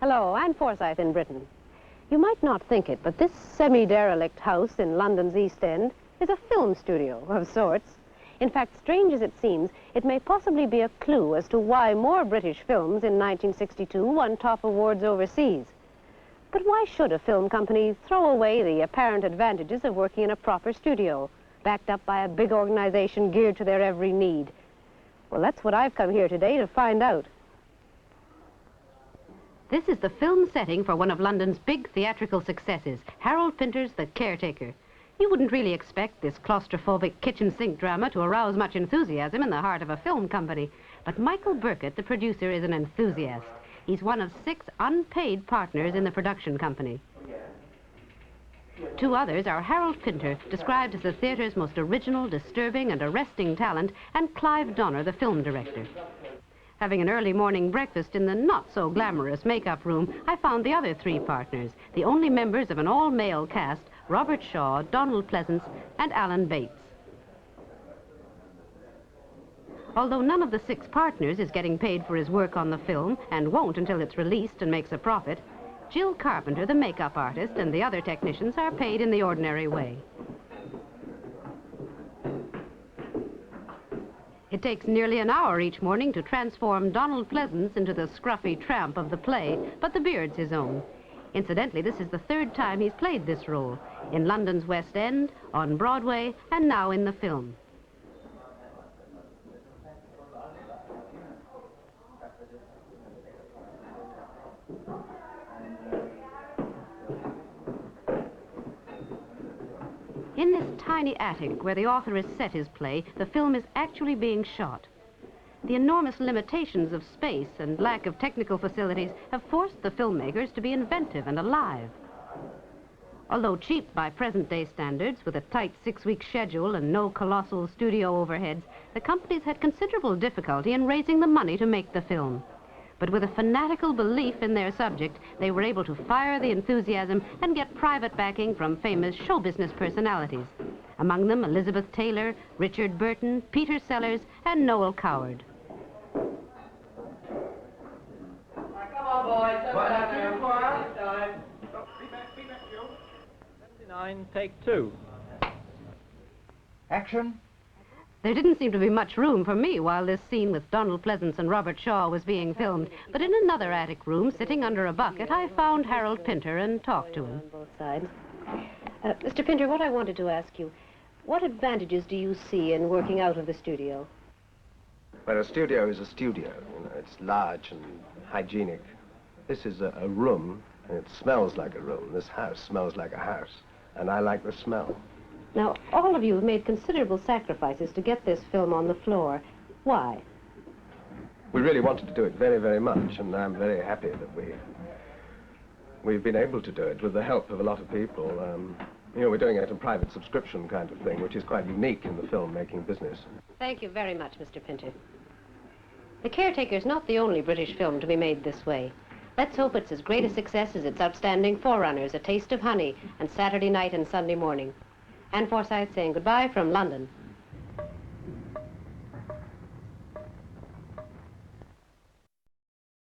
Hello, I'm Forsyth in Britain. You might not think it, but this semi-derelict house in London's East End is a film studio of sorts. In fact, strange as it seems, it may possibly be a clue as to why more British films in 1962 won top awards overseas. But why should a film company throw away the apparent advantages of working in a proper studio, backed up by a big organization geared to their every need? Well, that's what I've come here today to find out. This is the film setting for one of London's big theatrical successes, Harold Pinter's The Caretaker. You wouldn't really expect this claustrophobic kitchen sink drama to arouse much enthusiasm in the heart of a film company. But Michael Burkett, the producer, is an enthusiast. He's one of 6 unpaid partners in the production company. 2 others are Harold Pinter, described as the theatre's most original, disturbing, and arresting talent, and Clive, the film director. Having an early morning breakfast in the not-so-glamorous makeup room, I found the other 3 partners, the only members of an all-male cast, Robert Shaw, Donald Pleasance, and Alan Bates. Although none of the 6 partners is getting paid for his work on the film, and won't until it's released and makes a profit, Jill Carpenter, the makeup artist, and the other technicians are paid in the ordinary way. It takes nearly an hour each morning to transform Donald Pleasance into the scruffy tramp of the play, but the beard's his own. Incidentally, this is the 3rd time he's played this role, in London's West End, on Broadway, and now in the film. In this tiny attic where the author has set his play, the film is actually being shot. The enormous limitations of space and lack of technical facilities have forced the filmmakers to be inventive and alive. Although cheap by present-day standards, with a tight 6-week schedule and no colossal studio overheads, the companies had considerable difficulty in raising the money to make the film. But with a fanatical belief in their subject, they were able to fire the enthusiasm and get private backing from famous show business personalities. Among them, Elizabeth Taylor, Richard Burton, Peter Sellers, and Noel Coward. Come on, boys. Time. Be back, Joe. 79, take 2. Action. There didn't seem to be much room for me while this scene with Donald Pleasance and Robert Shaw was being filmed, but in another attic room, sitting under a bucket, I found Harold Pinter and talked to him. On both sides. Mr. Pinter, what I wanted to ask you, what advantages do you see in working out of the studio? Well, a studio is a studio. You know, it's large and hygienic. This is a room, and it smells like a room. This house smells like a house, and I like the smell. Now, all of you have made considerable sacrifices to get this film on the floor. Why? We really wanted to do it very, very much, and I'm very happy that we've been able to do it with the help of a lot of people. You know, we're doing it as a private subscription kind of thing, which is quite unique in the film-making business. Thank you very much, Mr. Pinter. The Caretaker is not the only British film to be made this way. Let's hope it's as great a success as its outstanding forerunners, A Taste of Honey, and Saturday Night and Sunday Morning. Anne Forsyth saying goodbye from London.